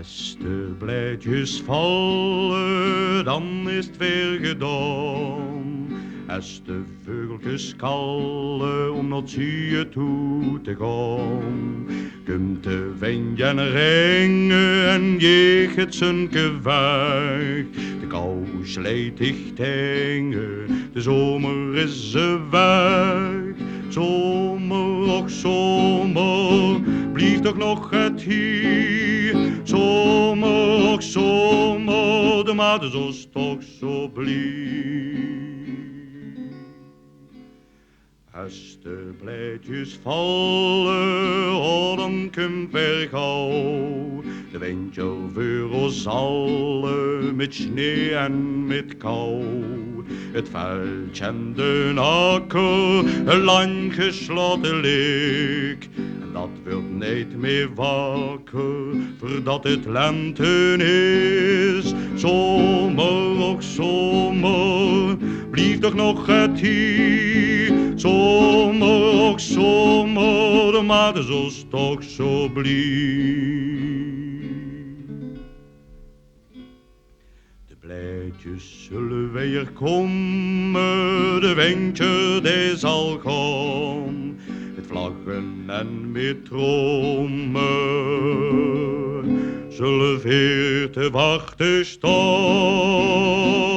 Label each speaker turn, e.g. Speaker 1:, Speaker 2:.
Speaker 1: Als de blijtjes vallen, dan is het weer gedaan. Als de vogeltjes kallen om naar zee toe te gaan. Komt de wind en ringen en jeegt het zijn gevaar. De kou slijt dicht hangen, de zomer is ze weg. Zomer, och zomer, blijf toch nog het hier. Zomer, och zomer, de maat is ons toch zo blij. Als de blijtjes vallen, oh, dan komt weer gauw de windje voor ons allen, met sneeuw en met kou. Het veldje en de akker, een lang gesloten lik. En dat wordt niet meer wakker, voordat het lente is. Zomer, och zomer, blijf toch nog het hier. Zomer, och zomer, de maat is ons toch zo blij. De blijtjes zullen weer komen, de windje die zal gaan. Met vlaggen en met trommen zullen weer te wachten staan.